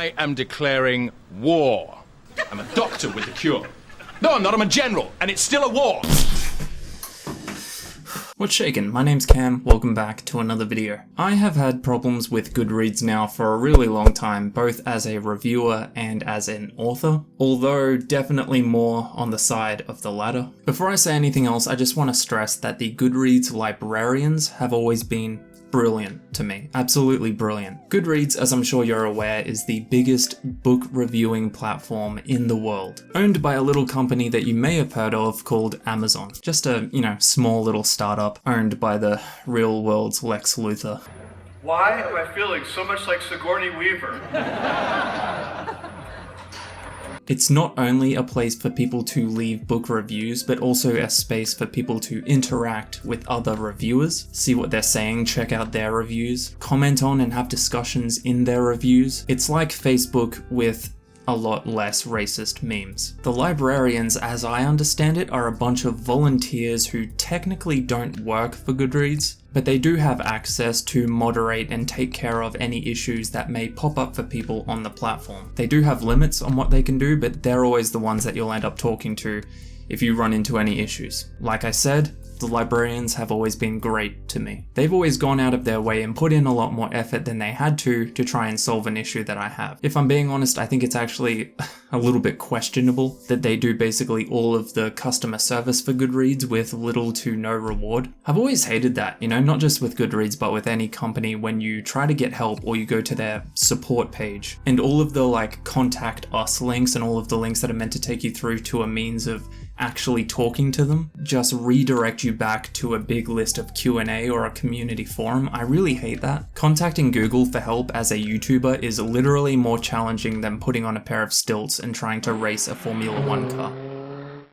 I am declaring war. I'm a doctor with the cure. No, I'm not. I'm a general, and it's still a war. What's shaken? My name's Cam, welcome back to another video. I have had problems with Goodreads now for a really long time, both as a reviewer and as an author, although definitely more on the side of the latter. Before I say anything else, I just want to stress that the Goodreads librarians have always been brilliant to me. Absolutely brilliant. Goodreads, as I'm sure you're aware, is the biggest book reviewing platform in the world. Owned by a little company that you may have heard of called Amazon. Just a, small little startup owned by the real world's Lex Luthor. Why am I feeling so much like Sigourney Weaver? It's not only a place for people to leave book reviews, but also a space for people to interact with other reviewers, see what they're saying, check out their reviews, comment on and have discussions in their reviews. It's like Facebook with a lot less racist memes. The librarians, as I understand it, are a bunch of volunteers who technically don't work for Goodreads, but they do have access to moderate and take care of any issues that may pop up for people on the platform. They do have limits on what they can do, but they're always the ones that you'll end up talking to if you run into any issues. Like I said, the librarians have always been great to me. They've always gone out of their way and put in a lot more effort than they had to try and solve an issue that I have. If I'm being honest, I think it's actually a little bit questionable that they do basically all of the customer service for Goodreads with little to no reward. I've always hated that, not just with Goodreads, but with any company when you try to get help or you go to their support page and all of the contact us links and all of the links that are meant to take you through to a means of actually talking to them just redirect you back to a big list of Q&A or a community forum. I really hate that. Contacting Google for help as a YouTuber is literally more challenging than putting on a pair of stilts and trying to race a Formula 1 car.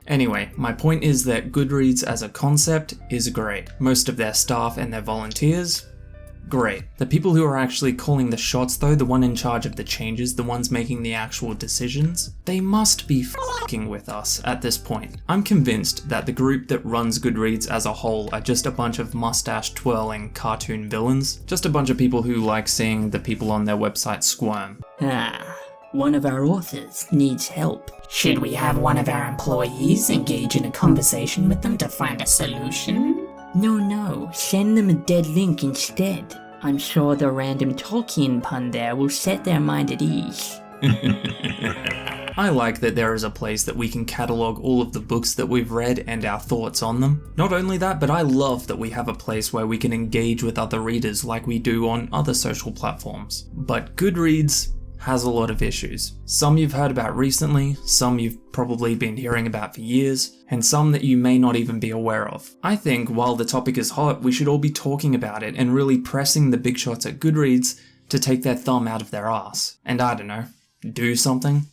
Anyway, my point is that Goodreads as a concept is great. Most of their staff and their volunteers, great. The people who are actually calling the shots though, the one in charge of the changes, the ones making the actual decisions, they must be f***ing with us at this point. I'm convinced that the group that runs Goodreads as a whole are just a bunch of mustache twirling cartoon villains. Just a bunch of people who like seeing the people on their website squirm. One of our authors needs help. Should we have one of our employees engage in a conversation with them to find a solution? No, send them a dead link instead. I'm sure the random Tolkien pun there will set their mind at ease. I like that there is a place that we can catalogue all of the books that we've read and our thoughts on them. Not only that, but I love that we have a place where we can engage with other readers like we do on other social platforms. But Goodreads has a lot of issues. Some you've heard about recently, some you've probably been hearing about for years, and some that you may not even be aware of. I think while the topic is hot, we should all be talking about it and really pressing the big shots at Goodreads to take their thumb out of their ass. And I don't know, do something?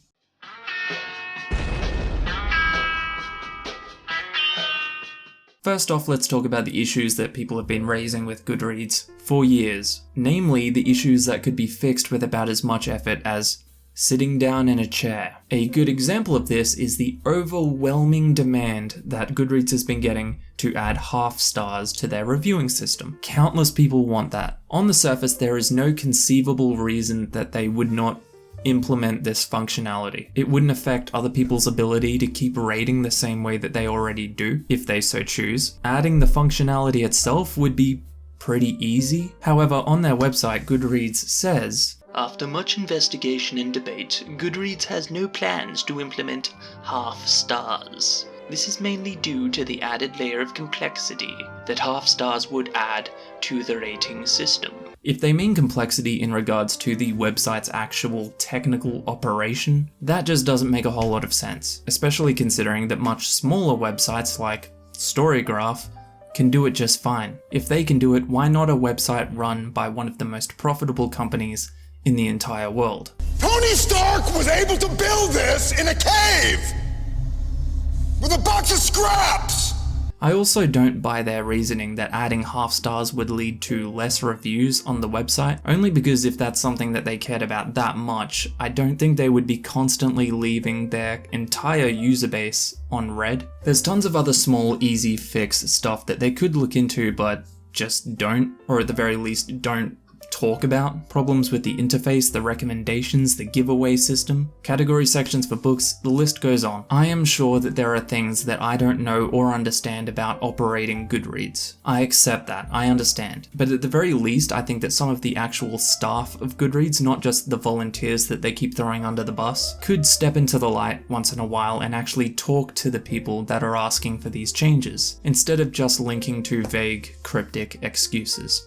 First off, let's talk about the issues that people have been raising with Goodreads for years. Namely, the issues that could be fixed with about as much effort as sitting down in a chair. A good example of this is the overwhelming demand that Goodreads has been getting to add half stars to their reviewing system. Countless people want that. On the surface, there is no conceivable reason that they would not implement this functionality. It wouldn't affect other people's ability to keep rating the same way that they already do, if they so choose. Adding the functionality itself would be pretty easy. However, on their website, Goodreads says, after much investigation and debate, Goodreads has no plans to implement half stars. This is mainly due to the added layer of complexity that half stars would add to the rating system. If they mean complexity in regards to the website's actual technical operation, that just doesn't make a whole lot of sense, especially considering that much smaller websites like Storygraph can do it just fine. If they can do it, why not a website run by one of the most profitable companies in the entire world? Tony Stark was able to build this in a cave with a box of scraps! I also don't buy their reasoning that adding half stars would lead to less reviews on the website, only because if that's something that they cared about that much, I don't think they would be constantly leaving their entire user base on red. There's tons of other small, easy fix stuff that they could look into, but just don't, or at the very least don't talk about, problems with the interface, the recommendations, the giveaway system, category sections for books, the list goes on. I am sure that there are things that I don't know or understand about operating Goodreads. I accept that, I understand. But at the very least, I think that some of the actual staff of Goodreads, not just the volunteers that they keep throwing under the bus, could step into the light once in a while and actually talk to the people that are asking for these changes, instead of just linking to vague, cryptic excuses.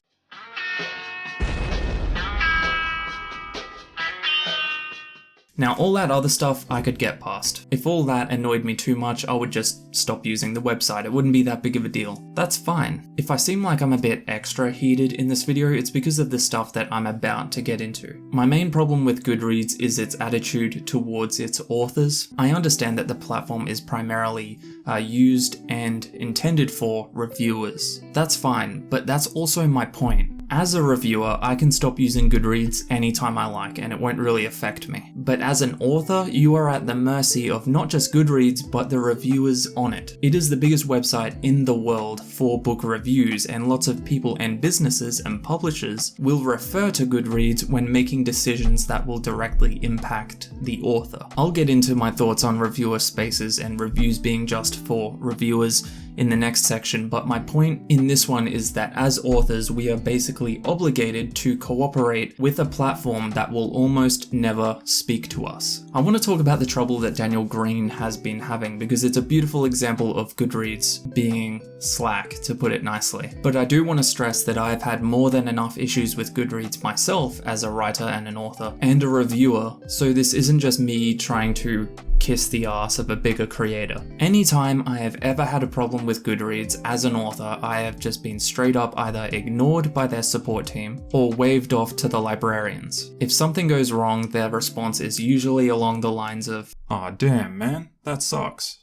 Now, all that other stuff I could get past. If all that annoyed me too much, I would just stop using the website. It wouldn't be that big of a deal. That's fine. If I seem like I'm a bit extra heated in this video, it's because of the stuff that I'm about to get into. My main problem with Goodreads is its attitude towards its authors. I understand that the platform is primarily used and intended for reviewers. That's fine, but that's also my point. As a reviewer, I can stop using Goodreads anytime I like, and it won't really affect me. But as an author, you are at the mercy of not just Goodreads, but the reviewers on it. It is the biggest website in the world for book reviews, and lots of people and businesses and publishers will refer to Goodreads when making decisions that will directly impact the author. I'll get into my thoughts on reviewer spaces and reviews being just for reviewers in the next section, but my point in this one is that as authors, we are basically obligated to cooperate with a platform that will almost never speak to us. I want to talk about the trouble that Daniel Greene has been having, because it's a beautiful example of Goodreads being slack, to put it nicely. But I do want to stress that I've had more than enough issues with Goodreads myself as a writer and an author and a reviewer, so this isn't just me trying to kiss the ass of a bigger creator. Anytime I have ever had a problem with Goodreads as an author, I have just been straight up either ignored by their support team or waved off to the librarians. If something goes wrong, their response is usually along the lines of, "Aw, damn man, that sucks.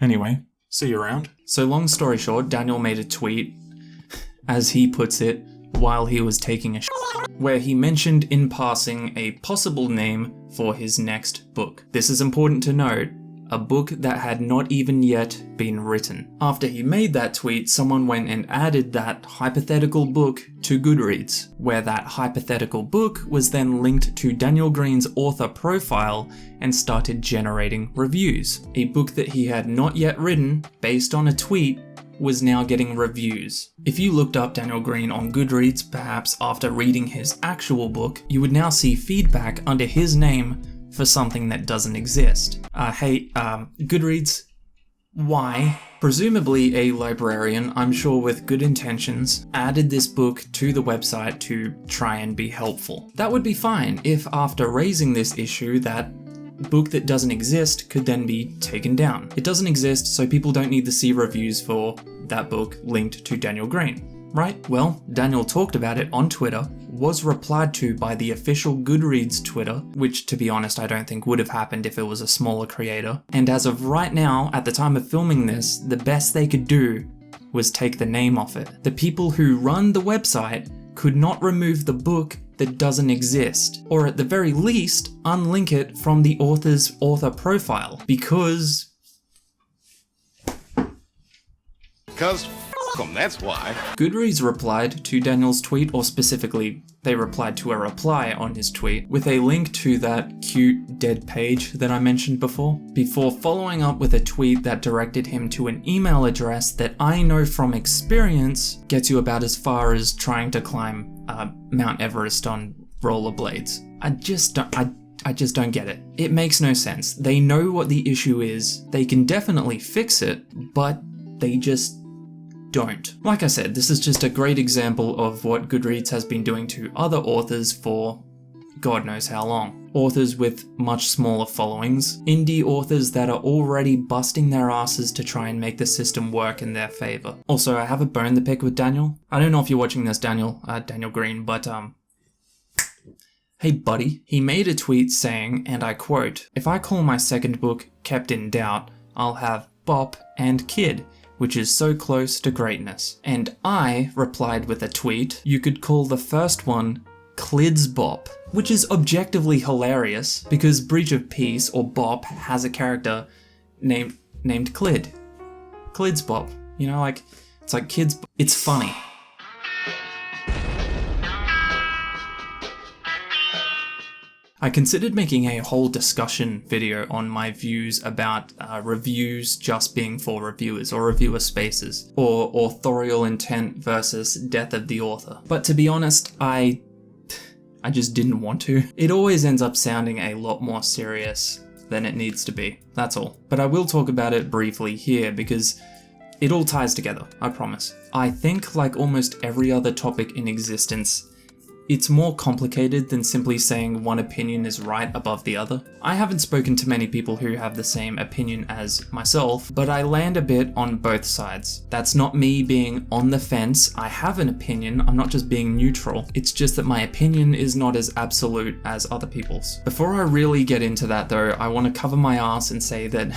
Anyway, see you around." So long story short, Daniel made a tweet, as he puts it, while he was taking a shit, where he mentioned in passing a possible name for his next book. This is important to note, a book that had not even yet been written. After he made that tweet, someone went and added that hypothetical book to Goodreads, where that hypothetical book was then linked to Daniel Greene's author profile and started generating reviews. A book that he had not yet written, based on a tweet, was now getting reviews. If you looked up Daniel Greene on Goodreads, perhaps after reading his actual book, you would now see feedback under his name for something that doesn't exist. Goodreads, why? Presumably a librarian, I'm sure with good intentions, added this book to the website to try and be helpful. That would be fine if after raising this issue that book that doesn't exist could then be taken down. It doesn't exist, so people don't need to see reviews for that book linked to Daniel Greene, right? Well, Daniel talked about it on Twitter, was replied to by the official Goodreads Twitter, which to be honest I don't think would have happened if it was a smaller creator, and as of right now, at the time of filming this, the best they could do was take the name off it. The people who run the website could not remove the book that doesn't exist, or at the very least, unlink it from the author's author profile, because f*** 'em, that's why. Goodreads replied to Daniel's tweet, or specifically, they replied to a reply on his tweet with a link to that cute dead page that I mentioned before following up with a tweet that directed him to an email address that I know from experience gets you about as far as trying to climb Mount Everest on rollerblades. I just don't get it. It makes no sense. They know what the issue is, they can definitely fix it, but they just don't. Like I said, this is just a great example of what Goodreads has been doing to other authors for God knows how long. Authors with much smaller followings, indie authors that are already busting their asses to try and make the system work in their favor. Also, I have a bone to pick with Daniel. I don't know if you're watching this, Daniel Greene, but hey buddy. He made a tweet saying, and I quote, "If I call my second book Kept in Doubt, I'll have Bop and Kid, which is so close to greatness." And I replied with a tweet, "You could call the first one Clids Bop," which is objectively hilarious because Breach of Peace, or Bop, has a character named Clid. Clids Bop. You know, like, it's like kids. It's funny. I considered making a whole discussion video on my views about reviews just being for reviewers or reviewer spaces, or authorial intent versus death of the author. But to be honest, I just didn't want to. It always ends up sounding a lot more serious than it needs to be, that's all. But I will talk about it briefly here because it all ties together, I promise. I think, like almost every other topic in existence, it's more complicated than simply saying one opinion is right above the other. I haven't spoken to many people who have the same opinion as myself, but I land a bit on both sides. That's not me being on the fence. I have an opinion, I'm not just being neutral. It's just that my opinion is not as absolute as other people's. Before I really get into that though, I want to cover my ass and say that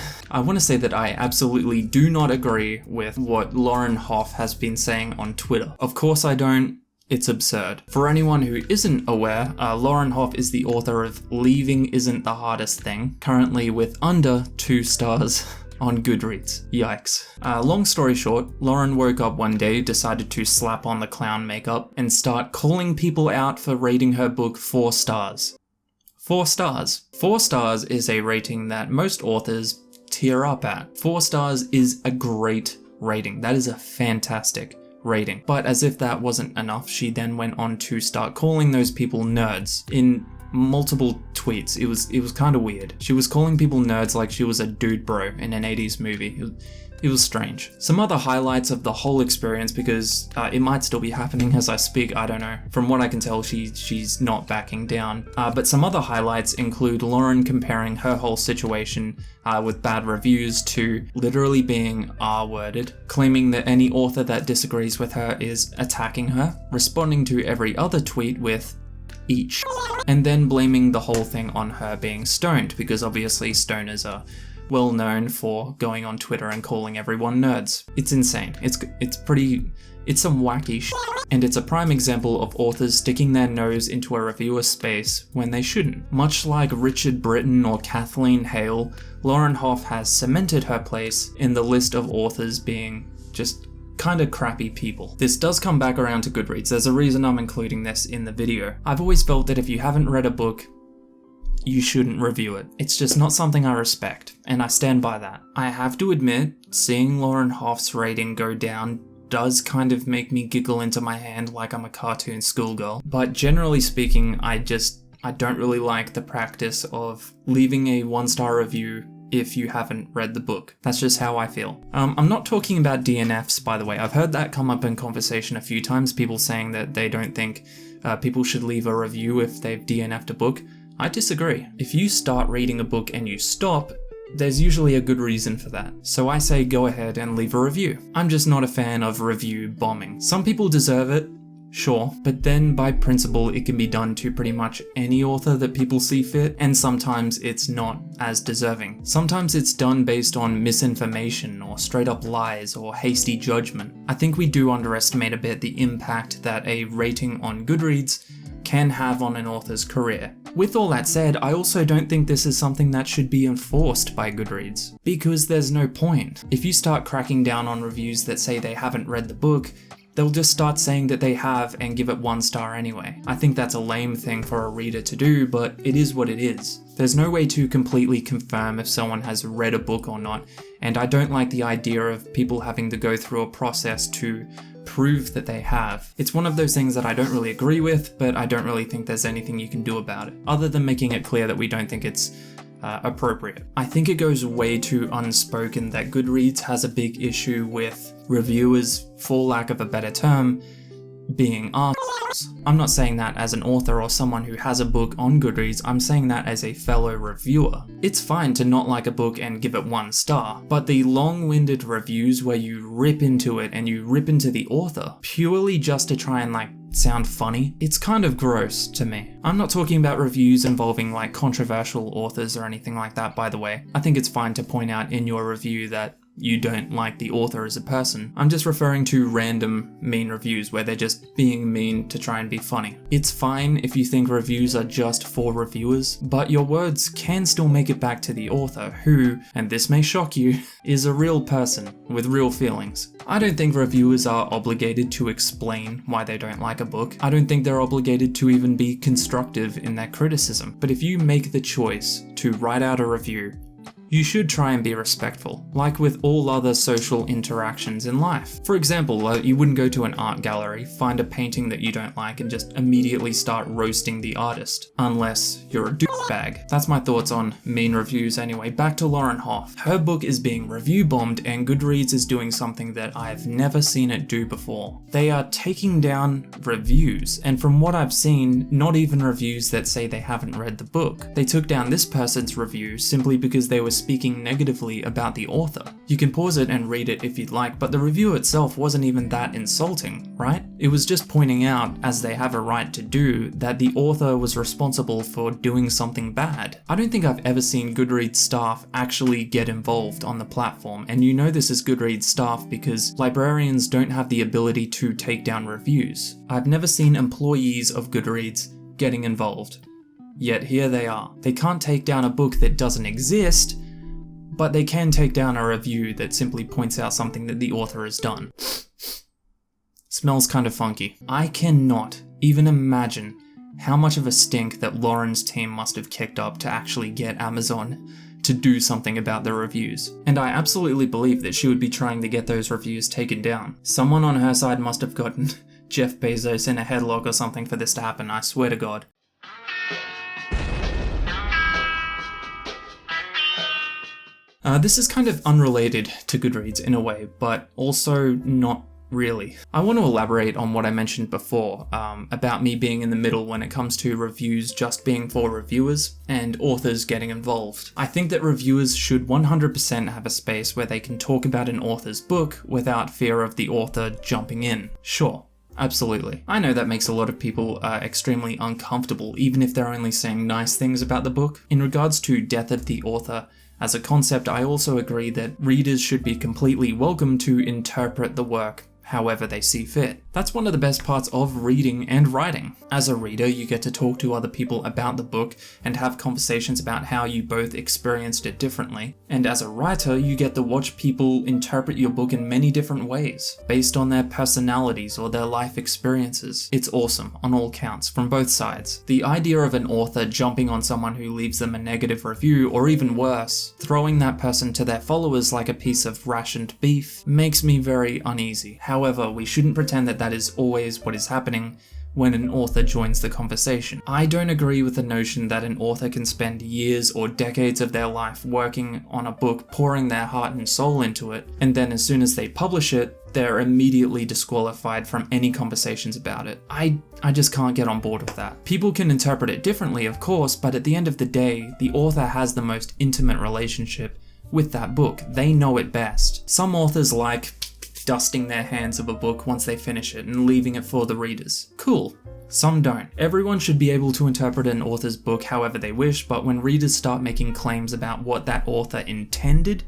I absolutely do not agree with what Lauren Hough has been saying on Twitter. Of course I don't. It's absurd. For anyone who isn't aware, Lauren Hough is the author of Leaving Isn't the Hardest Thing, currently with under 2 stars on Goodreads. Yikes. Long story short, Lauren woke up one day, decided to slap on the clown makeup, and start calling people out for rating her book 4 stars. 4 stars. 4 stars is a rating that most authors tear up at. 4 stars is a great rating. That is a fantastic rating. But as if that wasn't enough, she then went on to start calling those people nerds in multiple tweets. It was kind of weird. She was calling people nerds like she was a dude bro in an 80s movie. It was strange. Some other highlights of the whole experience, because it might still be happening as I speak, I don't know. From what I can tell, she's not backing down. But some other highlights include Lauren comparing her whole situation with bad reviews to literally being R-worded, claiming that any author that disagrees with her is attacking her, responding to every other tweet with each, and then blaming the whole thing on her being stoned, because obviously stoners are well known for going on Twitter and calling everyone nerds. It's insane. It's some wacky shit. And it's a prime example of authors sticking their nose into a reviewer space when they shouldn't. Much like Richard Britton or Kathleen Hale, Lauren Hough has cemented her place in the list of authors being just kind of crappy people. This does come back around to Goodreads. There's a reason I'm including this in the video. I've always felt that if you haven't read a book, you shouldn't review it. It's just not something I respect, and I stand by that. I have to admit, seeing Lauren Hough's rating go down does kind of make me giggle into my hand like I'm a cartoon schoolgirl. But generally speaking, I don't really like the practice of leaving a 1-star review if you haven't read the book. That's just how I feel. I'm not talking about DNFs, by the way. I've heard that come up in conversation a few times, people saying that they don't think people should leave a review if they've DNF'd a book. I disagree. If you start reading a book and you stop, there's usually a good reason for that. So I say go ahead and leave a review. I'm just not a fan of review bombing. Some people deserve it, sure, but then by principle it can be done to pretty much any author that people see fit, and sometimes it's not as deserving. Sometimes it's done based on misinformation or straight up lies or hasty judgment. I think we do underestimate a bit the impact that a rating on Goodreads can have on an author's career. With all that said, I also don't think this is something that should be enforced by Goodreads, because there's no point. If you start cracking down on reviews that say they haven't read the book, they'll just start saying that they have and give it 1 star anyway. I think that's a lame thing for a reader to do, but it is what it is. There's no way to completely confirm if someone has read a book or not, and I don't like the idea of people having to go through a process to prove that they have. It's one of those things that I don't really agree with, but I don't really think there's anything you can do about it, other than making it clear that we don't think it's appropriate. I think it goes way too unspoken that Goodreads has a big issue with reviewers, for lack of a better term, being arseholes. I'm not saying that as an author or someone who has a book on Goodreads, I'm saying that as a fellow reviewer. It's fine to not like a book and give it 1 star, but the long-winded reviews where you rip into it and you rip into the author purely just to try and sound funny, it's kind of gross to me. I'm not talking about reviews involving controversial authors or anything like that, by the way. I think it's fine to point out in your review that you don't like the author as a person. I'm just referring to random mean reviews where they're just being mean to try and be funny. It's fine if you think reviews are just for reviewers, but your words can still make it back to the author who, and this may shock you, is a real person with real feelings. I don't think reviewers are obligated to explain why they don't like a book. I don't think they're obligated to even be constructive in their criticism. But if you make the choice to write out a review, you should try and be respectful, like with all other social interactions in life. For example, you wouldn't go to an art gallery, find a painting that you don't like, and just immediately start roasting the artist, unless you're a douchebag. That's my thoughts on mean reviews anyway. Back to Lauren Hough. Her book is being review bombed, and Goodreads is doing something that I've never seen it do before. They are taking down reviews, and from what I've seen, not even reviews that say they haven't read the book. They took down this person's review simply because they were speaking negatively about the author. You can pause it and read it if you'd like, but the review itself wasn't even that insulting, right? It was just pointing out, as they have a right to do, that the author was responsible for doing something bad. I don't think I've ever seen Goodreads staff actually get involved on the platform, and you know this is Goodreads staff because librarians don't have the ability to take down reviews. I've never seen employees of Goodreads getting involved. Yet here they are. They can't take down a book that doesn't exist, but they can take down a review that simply points out something that the author has done. Smells kind of funky. I cannot even imagine how much of a stink that Lauren's team must have kicked up to actually get Amazon to do something about the reviews. And I absolutely believe that she would be trying to get those reviews taken down. Someone on her side must have gotten Jeff Bezos in a headlock or something for this to happen, I swear to God. This is kind of unrelated to Goodreads in a way, but also not really. I want to elaborate on what I mentioned before about me being in the middle when it comes to reviews just being for reviewers and authors getting involved. I think that reviewers should 100% have a space where they can talk about an author's book without fear of the author jumping in. Sure. Absolutely. I know that makes a lot of people extremely uncomfortable, even if they're only saying nice things about the book. In regards to death of the author, as a concept, I also agree that readers should be completely welcome to interpret the work however they see fit. That's one of the best parts of reading and writing. As a reader, you get to talk to other people about the book and have conversations about how you both experienced it differently. And as a writer, you get to watch people interpret your book in many different ways, based on their personalities or their life experiences. It's awesome, on all counts, from both sides. The idea of an author jumping on someone who leaves them a negative review, or even worse, throwing that person to their followers like a piece of rationed beef, makes me very uneasy. However, we shouldn't pretend that that is always what is happening when an author joins the conversation. I don't agree with the notion that an author can spend years or decades of their life working on a book, pouring their heart and soul into it, and then as soon as they publish it, they're immediately disqualified from any conversations about it. I just can't get on board with that. People can interpret it differently, of course, but at the end of the day, the author has the most intimate relationship with that book. They know it best. Some authors like dusting their hands of a book once they finish it and leaving it for the readers. Cool. Some don't. Everyone should be able to interpret an author's book however they wish, but when readers start making claims about what that author intended,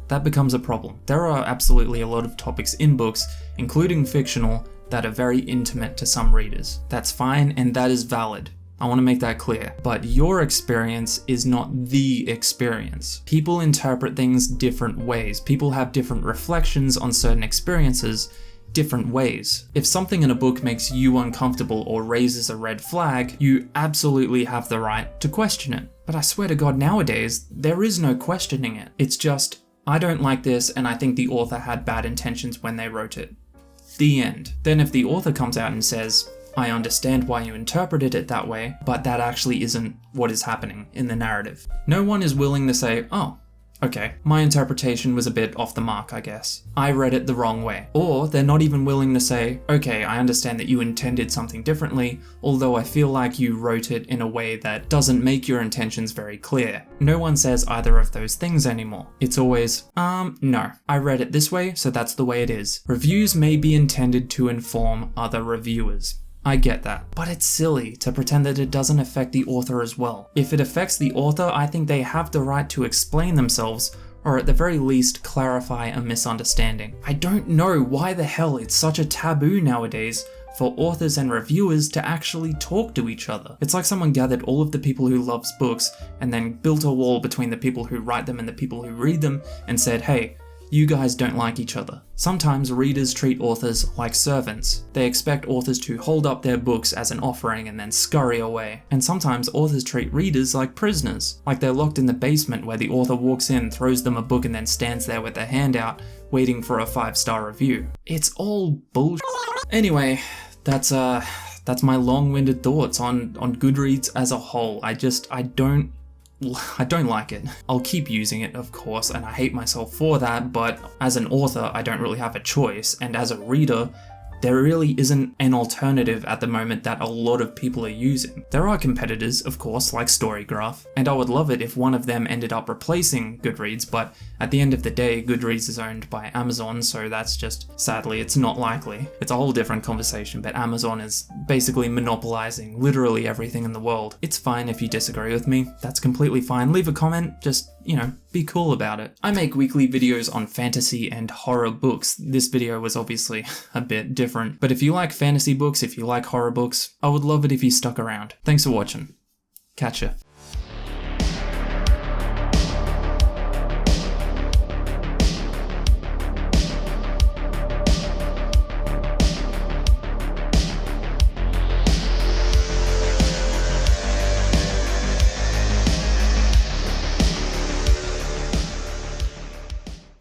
that becomes a problem. There are absolutely a lot of topics in books, including fictional, that are very intimate to some readers. That's fine, and that is valid. I want to make that clear. But your experience is not the experience. People interpret things different ways. People have different reflections on certain experiences different ways. If something in a book makes you uncomfortable or raises a red flag, you absolutely have the right to question it. But I swear to God, nowadays, there is no questioning it. It's just, I don't like this and I think the author had bad intentions when they wrote it. The end. Then if the author comes out and says, I understand why you interpreted it that way, but that actually isn't what is happening in the narrative. No one is willing to say, oh, okay, my interpretation was a bit off the mark, I guess. I read it the wrong way. Or they're not even willing to say, okay, I understand that you intended something differently, although I feel like you wrote it in a way that doesn't make your intentions very clear. No one says either of those things anymore. It's always, no, I read it this way, so that's the way it is. Reviews may be intended to inform other reviewers. I get that, but it's silly to pretend that it doesn't affect the author as well. If it affects the author, I think they have the right to explain themselves or at the very least clarify a misunderstanding. I don't know why the hell it's such a taboo nowadays for authors and reviewers to actually talk to each other. It's like someone gathered all of the people who loves books and then built a wall between the people who write them and the people who read them and said, hey, you guys don't like each other. Sometimes readers treat authors like servants. They expect authors to hold up their books as an offering and then scurry away. And sometimes authors treat readers like prisoners, like they're locked in the basement where the author walks in, throws them a book and then stands there with their hand out, waiting for a 5-star review. It's all bullshit. Anyway, that's my long-winded thoughts on Goodreads as a whole. I don't like it. I'll keep using it, of course, and I hate myself for that, but as an author, I don't really have a choice, and as a reader, there really isn't an alternative at the moment that a lot of people are using. There are competitors, of course, like Storygraph, and I would love it if one of them ended up replacing Goodreads, but at the end of the day, Goodreads is owned by Amazon, so that's just, sadly, it's not likely. It's a whole different conversation, but Amazon is basically monopolizing literally everything in the world. It's fine if you disagree with me, that's completely fine. Leave a comment, just, be cool about it. I make weekly videos on fantasy and horror books. This video was obviously a bit different, but if you like fantasy books, if you like horror books, I would love it if you stuck around. Thanks for watching. Catch ya.